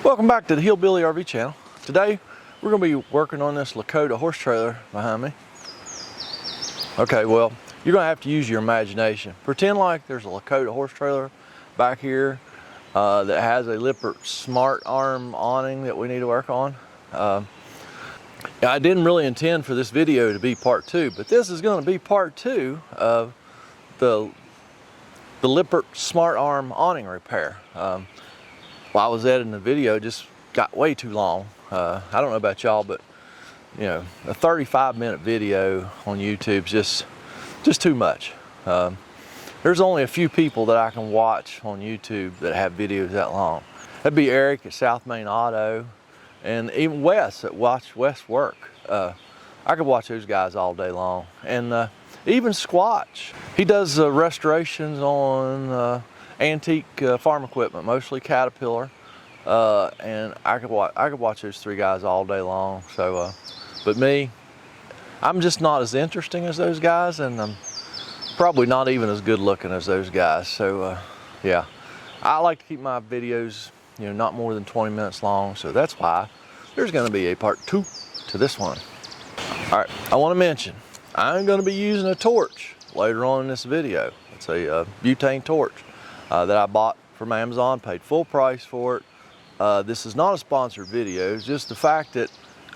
Welcome back to the Hillbilly RV channel. Today we're going to be working on this Lakota horse trailer behind me. Okay, well, you're going to have to use your imagination. Pretend like there's a Lakota horse trailer back here that has a Lippert Smart Arm awning that we need to work on. I didn't really intend for this video to be part two, but this is going to be part two of the Lippert Smart Arm awning repair. While I was editing the video, it just got way too long. I don't know about y'all, but you know, a 35-minute video on YouTube is just too much. There's only a few people that I can watch on YouTube that have videos that long. That'd be Eric at South Main Auto, and even Wes at Watch Wes Work. I could watch those guys all day long. And even Squatch, he does restorations on antique farm equipment, mostly Caterpillar, and I could watch those three guys all day long. So, but me, I'm just not as interesting as those guys, and I'm probably not even as good looking as those guys. So, yeah, I like to keep my videos, you know, not more than 20 minutes long. So that's why there's going to be a part two to this one. All right, I want to mention I'm going to be using a torch later on in this video. It's a butane torch that I bought from Amazon, paid full price for it. This is not a sponsored video, it's just the fact that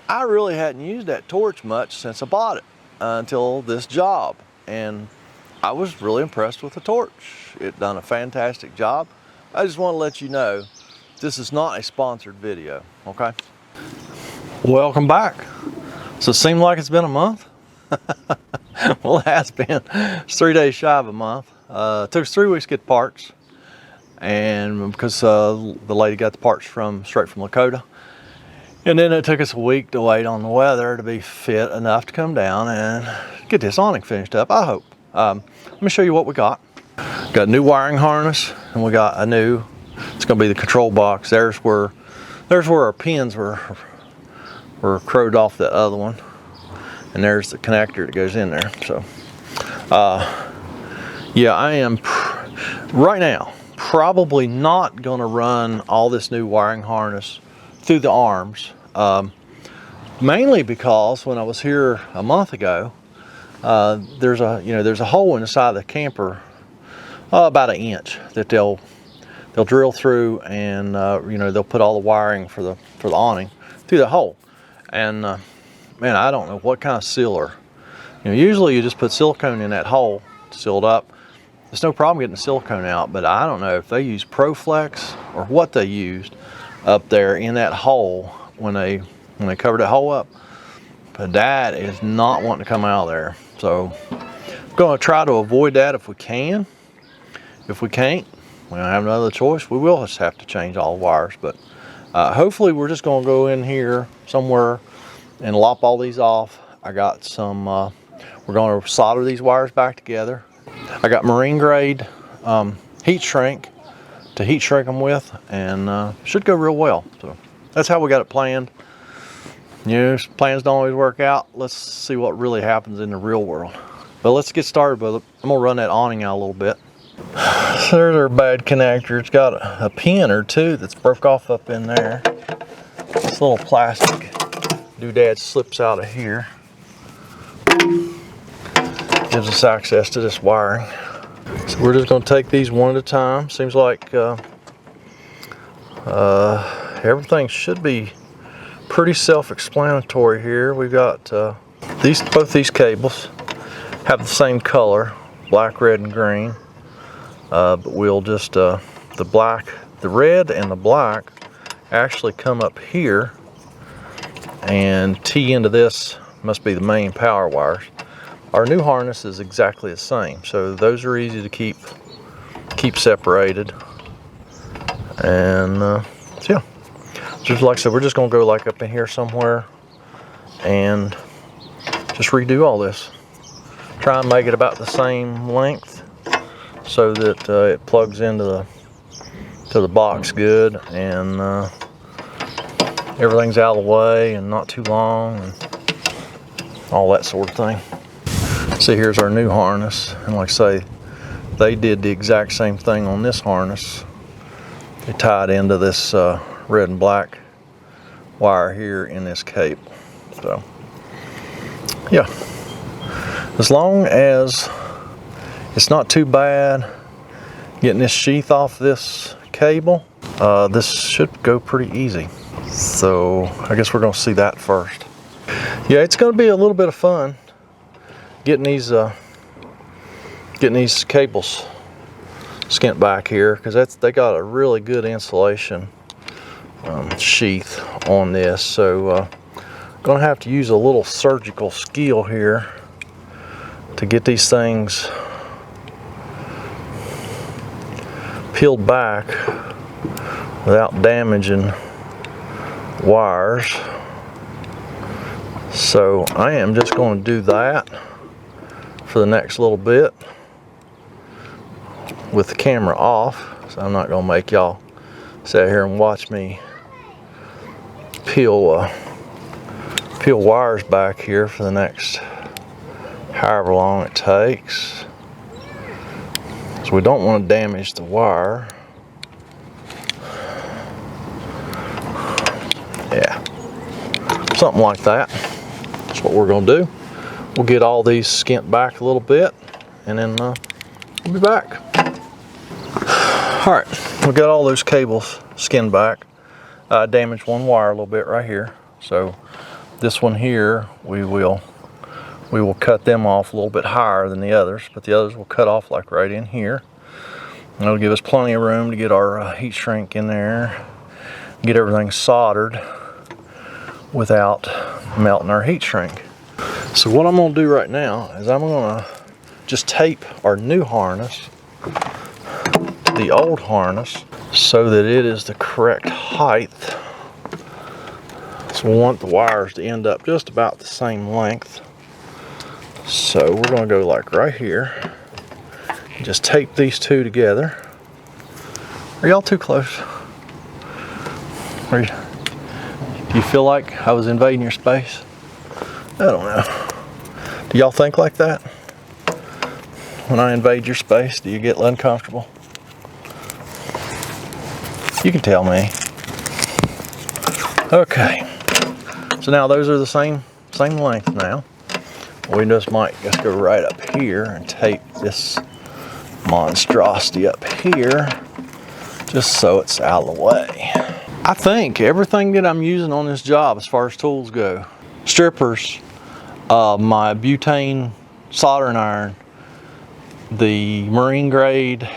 I really hadn't used that torch much since I bought it until this job. And I was really impressed with the torch. It done a fantastic job. I just want to let you know, this is not a sponsored video, okay? Welcome back. So it seemed like it's been a month. Well, it has been. It's 3 days shy of a month. It took us 3 weeks to get parts. And because the lady got the parts straight from Lakota, and then it took us a week to wait on the weather to be fit enough to come down and get this awning finished up, I hope. Let me show you what we got. Got a new wiring harness, and we got a new, it's going to be the control box. There's where our pins were crowed off that other one, and there's the connector that goes in there. So yeah, I am right now probably not going to run all this new wiring harness through the arms, mainly because when I was here a month ago, there's a hole in the side of the camper, about 1 inch, that they'll drill through, and they'll put all the wiring for the awning through the hole. And man, I don't know what kind of sealer. Usually you just put silicone in that hole, sealed up. There's no problem getting the silicone out, but I don't know if they use ProFlex or what they used up there in that hole when they covered that hole up. But that is not wanting to come out of there. So I'm going to try to avoid that if we can. If we can't, we don't have no other choice. We will just have to change all the wires. But hopefully we're just going to go in here somewhere and lop all these off. I got some, we're going to solder these wires back together. I got marine grade heat shrink to heat shrink them with, and should go real well. So that's how we got it planned. Plans don't always work out. Let's see what really happens in the real world. But let's get started with it. I'm gonna run that awning out a little bit. So there's our bad connector. It's got a pin or two that's broke off up in there. This little plastic doodad slips out of here. Gives us access to this wiring. So we're just going to take these one at a time. Seems like everything should be pretty self-explanatory here. We've got both these cables have the same color, black, red, and green. But we'll just the red and the black actually come up here and tee into this. Must be the main power wires. Our new harness is exactly the same, so those are easy to keep separated. And so yeah, just like I said, we're just gonna go like up in here somewhere and just redo all this. Try and make it about the same length so that it plugs into the box good, and everything's out of the way and not too long and all that sort of thing. See, here's our new harness, and like I say, they did the exact same thing on this harness. They tied into this red and black wire here in this cable. So yeah, as long as it's not too bad getting this sheath off this cable, this should go pretty easy. So I guess we're gonna see that first. Yeah, it's gonna be a little bit of fun getting these cables skint back here, because they got a really good insulation sheath on this. So gonna have to use a little surgical skill here to get these things peeled back without damaging wires. So I am just going to do that for the next little bit with the camera off. So I'm not going to make y'all sit here and watch me peel wires back here for the next however long it takes. So we don't want to damage the wire. Yeah, something like that. That's what we're going to do. We'll get all these skint back a little bit, and then we'll be back. All right, we got all those cables skinned back. I damaged one wire a little bit right here. So this one here, we will cut them off a little bit higher than the others, but the others will cut off like right in here. And it'll give us plenty of room to get our heat shrink in there, get everything soldered without melting our heat shrink. So what I'm going to do right now is I'm going to just tape our new harness to the old harness so that it is the correct height. So we want the wires to end up just about the same length. So we're going to go like right here and just tape these two together. Are y'all too close? Do you feel like I was invading your space? I don't know. Do y'all think like that? When I invade your space, do you get uncomfortable? You can tell me. Okay. So now those are the same length now. We just might just go right up here and tape this monstrosity up here just so it's out of the way. I think everything that I'm using on this job as far as tools go, strippers, my butane soldering iron, the marine grade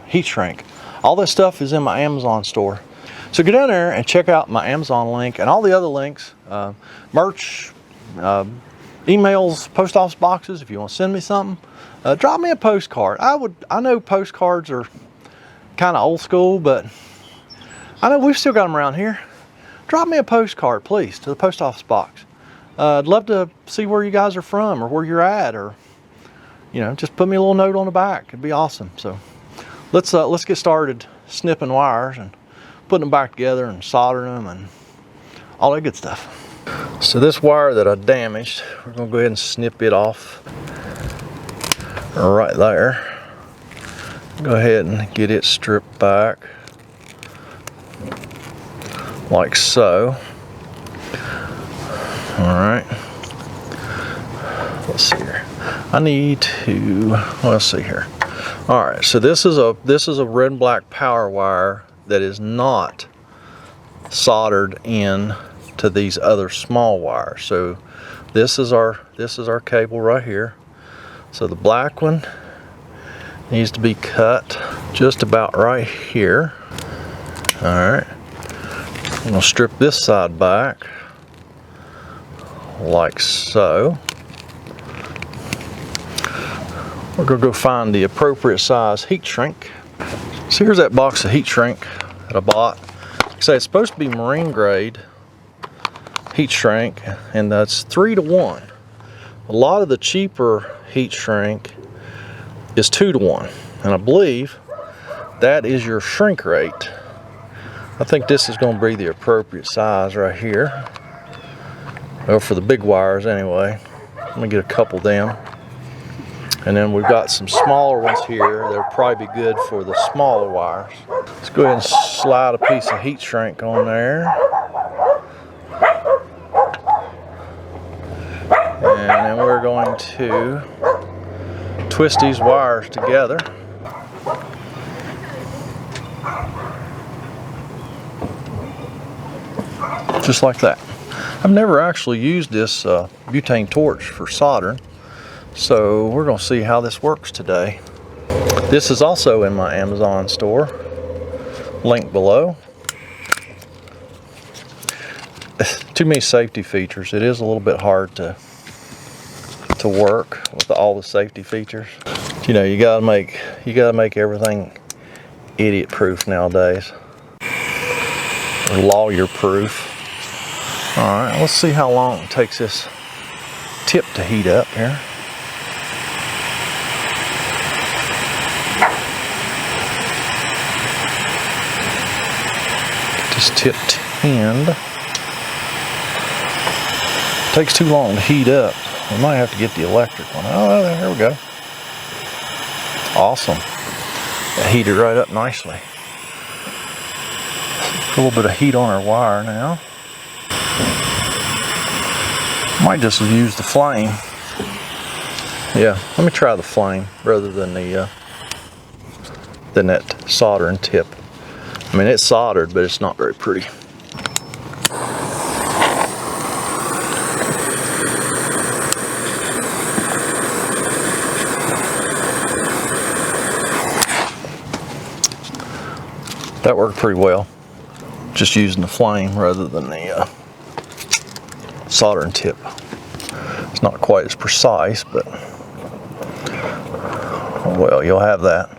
heat shrink, all this stuff is in my Amazon store. So go down there and check out my Amazon link and all the other links, merch, emails, post office boxes. If you want to send me something, drop me a postcard. I know postcards are kind of old school, but I know we've still got them around here. Drop me a postcard, please, to the post office box. I'd love to see where you guys are from or where you're at, or just put me a little note on the back. It'd be awesome. So let's get started snipping wires and putting them back together and soldering them and all that good stuff. So this wire that I damaged, we're gonna go ahead and snip it off right there. Go ahead and get it stripped back like so. All right, let's see here. I need to, let's see here. All right, so this is a red and black power wire that is not soldered in to these other small wires. So this is our cable right here. So the black one needs to be cut just about right here. All right, I'm gonna strip this side back like so. We're gonna go find the appropriate size heat shrink. So here's that box of heat shrink that I bought. Like I say, it's supposed to be marine grade heat shrink, and that's 3-to-1. A lot of the cheaper heat shrink is 2-to-1, and I believe that is your shrink rate. I think this is going to be the appropriate size right here. Well, for the big wires anyway. Let me get a couple of them. And then we've got some smaller ones here. They'll probably be good for the smaller wires. Let's go ahead and slide a piece of heat shrink on there. And then we're going to twist these wires together. Just like that. I've never actually used this butane torch for soldering, so we're going to see how this works today. This is also in my Amazon store, link below. Too many safety features. It is a little bit hard to work with all the safety features. You know, you gotta make everything idiot proof nowadays, or lawyer proof. All right, let's see how long it takes this tip to heat up here. Get this tip tinned. Takes too long to heat up. We might have to get the electric one. Oh, there we go. Awesome. That heated right up nicely. Put a little bit of heat on our wire now. Might just use the flame. Yeah, let me try the flame rather than that soldering tip. I mean, it's soldered, but it's not very pretty. That worked pretty well, just using the flame rather than the soldering tip. It's not quite as precise, but well, you'll have that.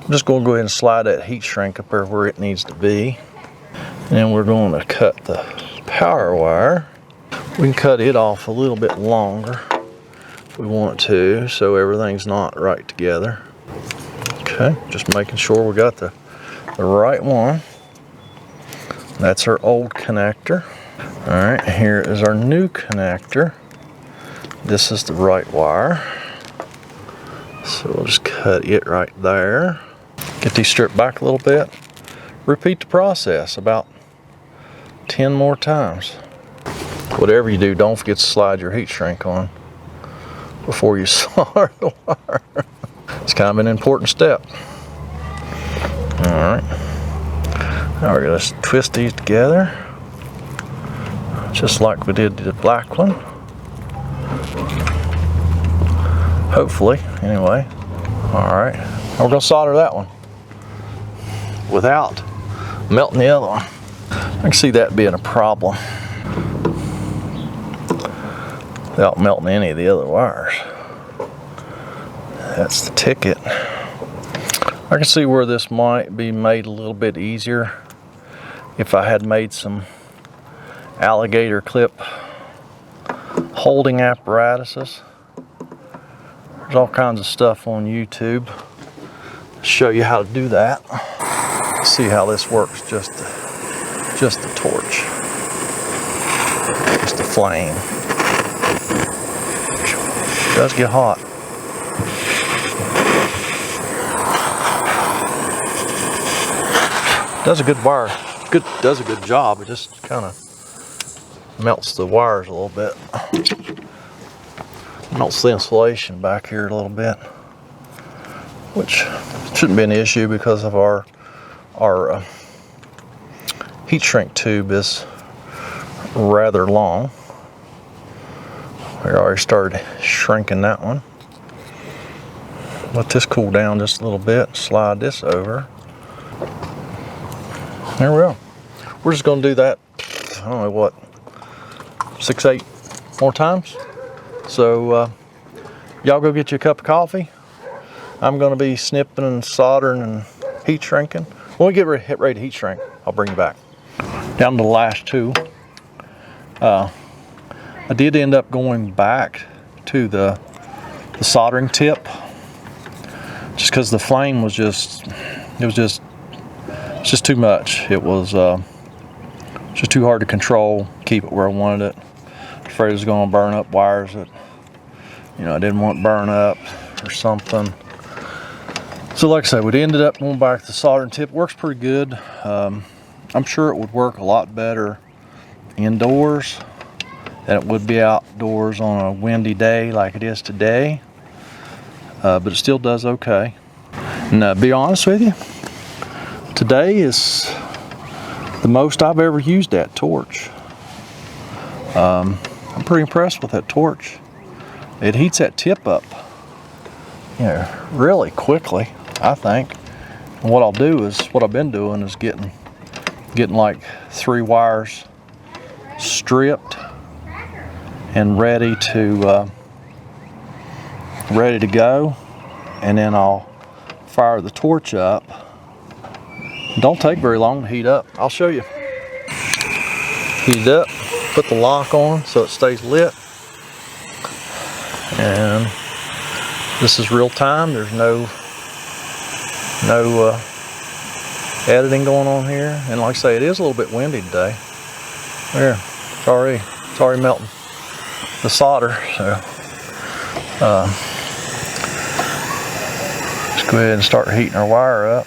I'm just going to go ahead and slide that heat shrink up there where it needs to be. And then we're going to cut the power wire. We can cut it off a little bit longer if we want to, so everything's not right together. Okay, just making sure we got the right one. That's our old connector. All right, here is our new connector. This is the right wire. So we'll just cut it right there. Get these stripped back a little bit. Repeat the process about 10 more times. Whatever you do, don't forget to slide your heat shrink on before you solder the wire. It's kind of an important step. Alright, now we're going to twist these together, just like we did the black one. Hopefully, anyway. Alright, we're going to solder that one without melting the other one. I can see that being a problem without melting any of the other wires. That's the ticket. I can see where this might be made a little bit easier if I had made some alligator clip holding apparatuses. There's all kinds of stuff on YouTube to show you how to do that. See how this works, just the torch, just the flame. It does get hot. Does a good wire, does a good job. It just kind of melts the wires a little bit. Melts the insulation back here a little bit, which shouldn't be an issue because of our heat shrink tube is rather long. We already started shrinking that one. Let this cool down just a little bit. Slide this over. There we go. We're just going to do that, I don't know what, 6-8 more times. So y'all go get you a cup of coffee. I'm going to be snipping and soldering and heat shrinking. When we get ready to heat shrink, I'll bring you back. Down to the last two. I did end up going back to the soldering tip just because the flame was just too much. It was just too hard to control, keep it where I wanted it. Afraid it was going to burn up wires that, you know, I didn't want to burn up or something. So like I said, we ended up going back to the soldering tip. Works pretty good. I'm sure it would work a lot better indoors than it would be outdoors on a windy day like it is today. But it still does okay. And be honest with you, today is the most I've ever used that torch. I'm pretty impressed with that torch. It heats that tip up, you know, really quickly, I think. And what I'll do is, what I've been doing is getting like 3 wires stripped and ready to go, and then I'll fire the torch up. Don't take very long to heat up. I'll show you. Heat it up, put the lock on so it stays lit, and this is real time. There's no editing going on here. And like I say, it is a little bit windy today. There, it's already melting the solder. So let's go ahead and start heating our wire up.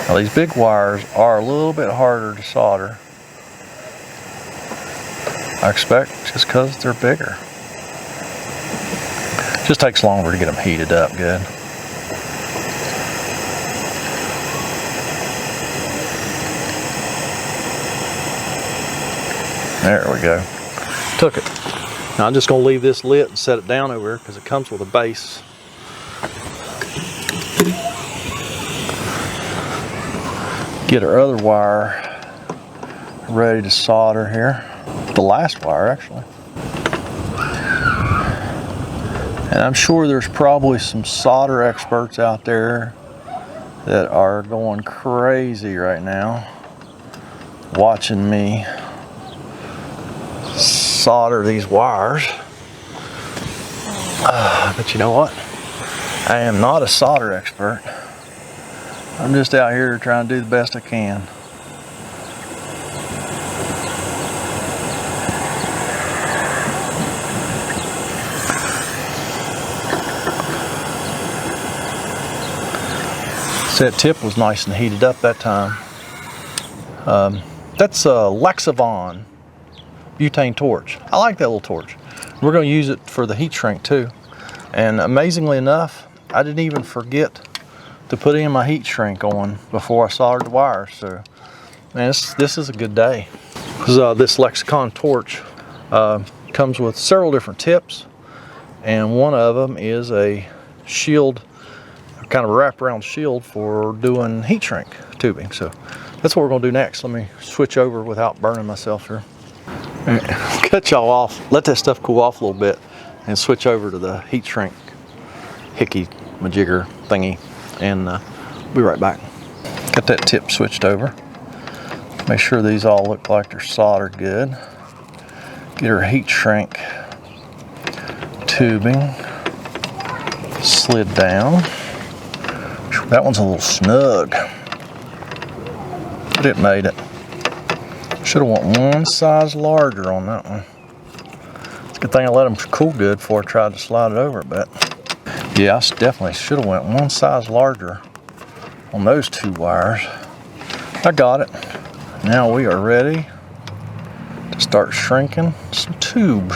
Now these big wires are a little bit harder to solder, I expect, just because they're bigger. It just takes longer to get them heated up good. There we go. Took it. Now I'm just going to leave this lit and set it down over here because it comes with a base. Get our other wire ready to solder here. The last wire, actually. And I'm sure there's probably some solder experts out there that are going crazy right now watching me solder these wires. But you know what? I am not a solder expert. I'm just out here trying to do the best I can. So that tip was nice and heated up that time. That's a Lexavon butane torch. I like that little torch. We're going to use it for the heat shrink too. And amazingly enough, I didn't even forget to put in my heat shrink on before I soldered the wires. So, man, this is a good day. This Lexicon torch comes with several different tips, and one of them is a shield, kind of a wraparound shield for doing heat shrink tubing. So that's what we're going to do next. Let me switch over without burning myself here. Cut y'all off, let that stuff cool off a little bit, and switch over to the heat shrink hickey majigger thingy, and be right back. Got that tip switched over. Make sure these all look like they're soldered good. Get our heat shrink tubing slid down. That one's a little snug, but it made it. Should have went one size larger on that one. It's a good thing I let them cool good before I tried to slide it over a bit. Yeah, I definitely should have went one size larger on those 2 wires. I got it. Now we are ready to start shrinking some tube.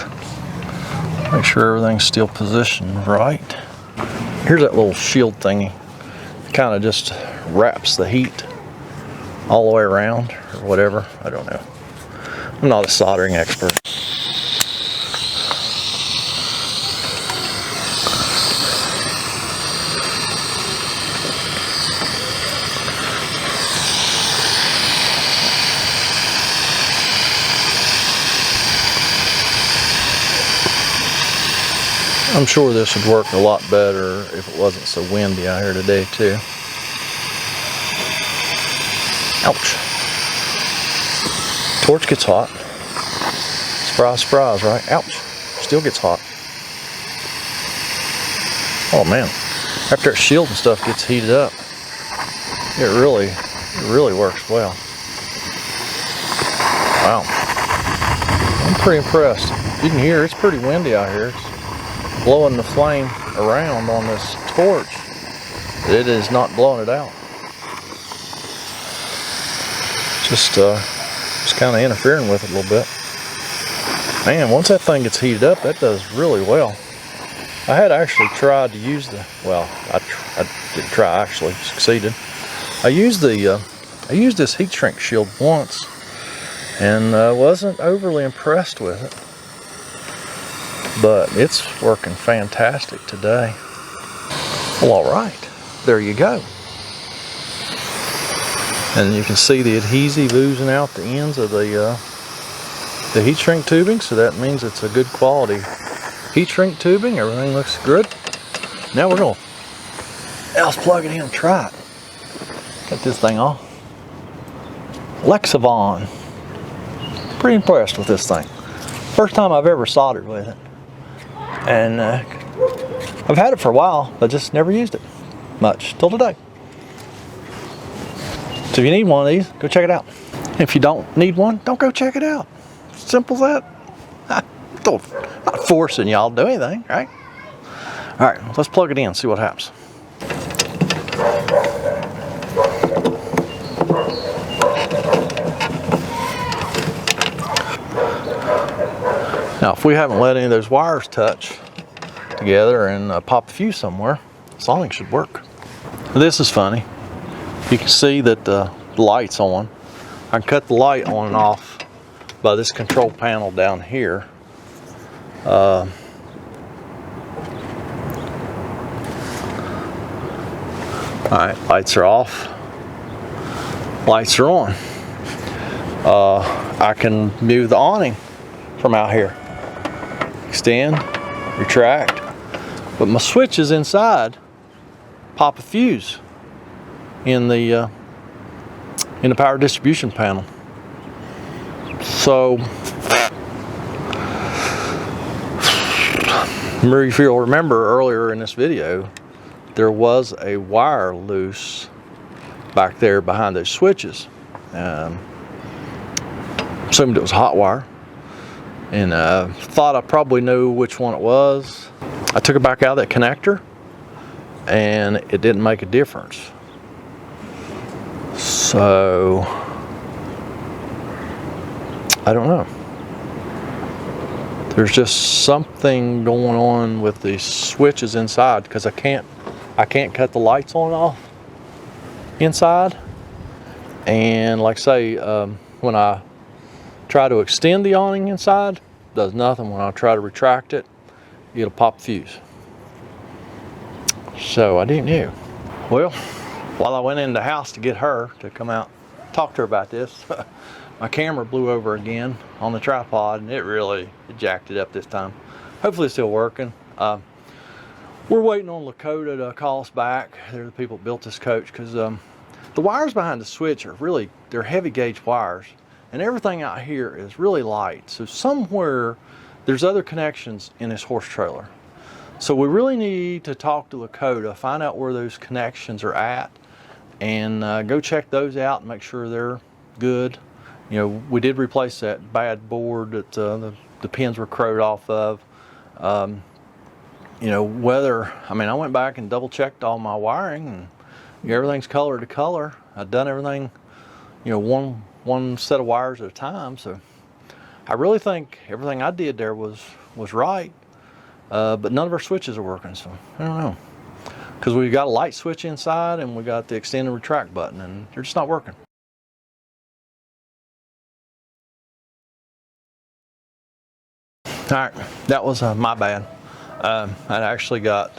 Make sure everything's still positioned right. Here's that little shield thingy. It kind of just wraps the heat all the way around or whatever. I don't know. I'm not a soldering expert. I'm sure this would work a lot better if it wasn't so windy out here today too. Ouch. Torch gets hot. Surprise, surprise, right? Ouch. Still gets hot. Oh man. After that shield and stuff gets heated up, it really works well. Wow. I'm pretty impressed. You can hear it's pretty windy out here. It's blowing the flame around on this torch. It is not blowing it out. Just kind of interfering with it a little bit. Man, once that thing gets heated up, that does really well. I had actually tried to use the, well, I didn't try, actually succeeded. I used this heat shrink shield once and wasn't overly impressed with it, but it's working fantastic today. Well, all right, there you go. And you can see the adhesive oozing out the ends of the heat shrink tubing, so that means it's a good quality heat shrink tubing. Everything looks good. Now we're gonna, let's plug it in and try it. Got this thing off. Lexavon. Pretty impressed with this thing. First time I've ever soldered with it. And I've had it for a while, but just never used it much till today. So if you need one of these, go check it out. If you don't need one, don't go check it out. Simple as that. Not forcing y'all to do anything, right? All right, let's plug it in, see what happens. Now, if we haven't let any of those wires touch together and pop the fuse somewhere, Awning should work. This is funny. You can see that the light's on. I can cut the light on and off by this control panel down here. All right, lights are off, lights are on. I can move the awning from out here, extend, retract, but my switch is inside. Pop a fuse in the power distribution panel. So if you'll remember earlier in this video, there was a wire loose back there behind those switches. Assumed it was hot wire, and thought I probably knew which one it was. I took it back out of that connector, and it didn't make a difference. So I don't know. There's just something going on with the switches inside, because I can't cut the lights on and off inside. And like I say, when I try to extend the awning inside, it does nothing. When I try to retract it, it'll pop the fuse. So I didn't know. Well, while I went in the house to get her to come out, talk to her about this, my camera blew over again on the tripod, and it jacked it up this time. Hopefully it's still working. We're waiting on Lakota to call us back. They're the people that built this coach, because the wires behind the switch are they're heavy gauge wires, and everything out here is really light. So somewhere there's other connections in this horse trailer. So we really need to talk to Lakota, find out where those connections are at, and go check those out and make sure they're good. You know, we did replace that bad board that the pins were crowed off of. You know, I went back and double checked all my wiring, and everything's color to color. I've done everything, you know, one set of wires at a time. So I really think everything I did there was right. But none of our switches are working, so I don't know. Because we've got a light switch inside, and we got the extend and retract button, and they're just not working. All right, that was my bad. I actually got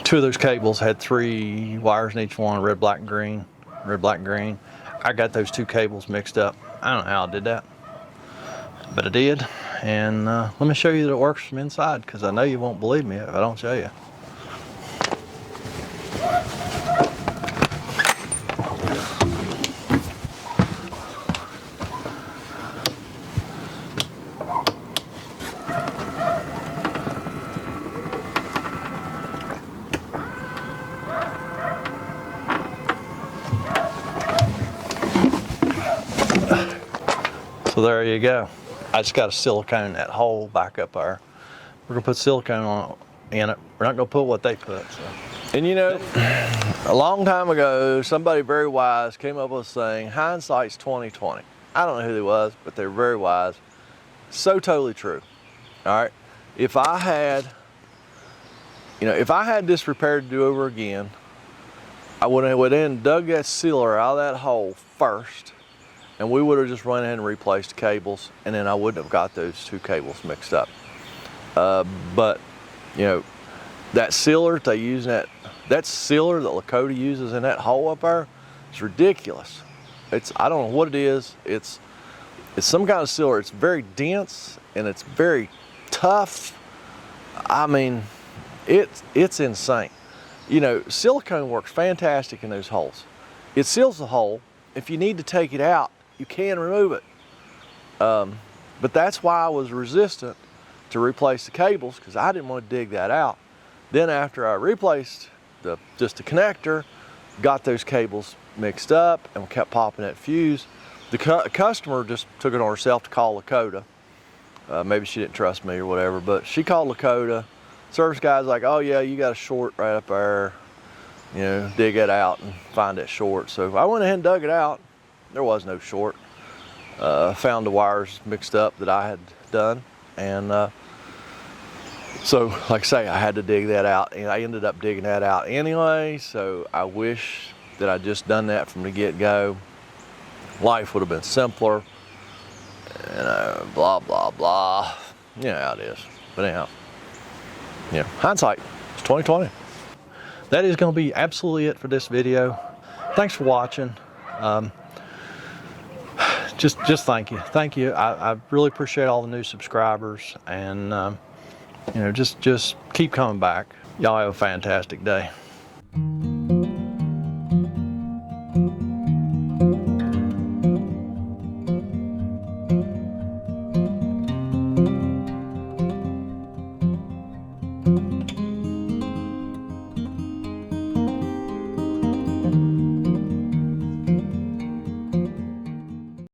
2 of those cables, had 3 wires in each one, red, black, green, red, black, green. I got those 2 cables mixed up. I don't know how I did that, but I did. And let me show you that it works from inside, because I know you won't believe me if I don't show you. So there you go. I just got to silicone that hole back up there. We're gonna put silicone in it. We're not gonna put what they put. So. And you know, a long time ago, somebody very wise came up with a saying, hindsight's 20/20. I don't know who they was, but they're very wise. So totally true. All right. If I had this repaired to do over again, I would have went in and dug that sealer out of that hole first, and we would have just run in and replaced the cables, and then I wouldn't have got those two cables mixed up. But you know, that sealer that they use in that sealer that Lakota uses in that hole up there, it's ridiculous. I don't know what it is. It's some kind of sealer. It's very dense and it's very tough. I mean, it's insane. You know, silicone works fantastic in those holes. It seals the hole. If you need to take it out, you can remove it. But that's why I was resistant to replace the cables, because I didn't want to dig that out. Then after I replaced just the connector, got those cables mixed up and kept popping that fuse, the customer just took it on herself to call Lakota. Maybe she didn't trust me or whatever, but she called Lakota. Service guy's like, oh yeah, you got a short right up there. You know, dig it out and find that short. So I went ahead and dug it out. There was no short. Found the wires mixed up that I had done. And so, like I say, I had to dig that out, and I ended up digging that out anyway. So I wish that I'd just done that from the get-go. Life would have been simpler. And blah, blah, blah. You know how it is. But anyhow, yeah, hindsight, it's 20/20. That is going to be absolutely it for this video. Thanks for watching. Just thank you. I really appreciate all the new subscribers, and you know, just keep coming back. Y'all have a fantastic day.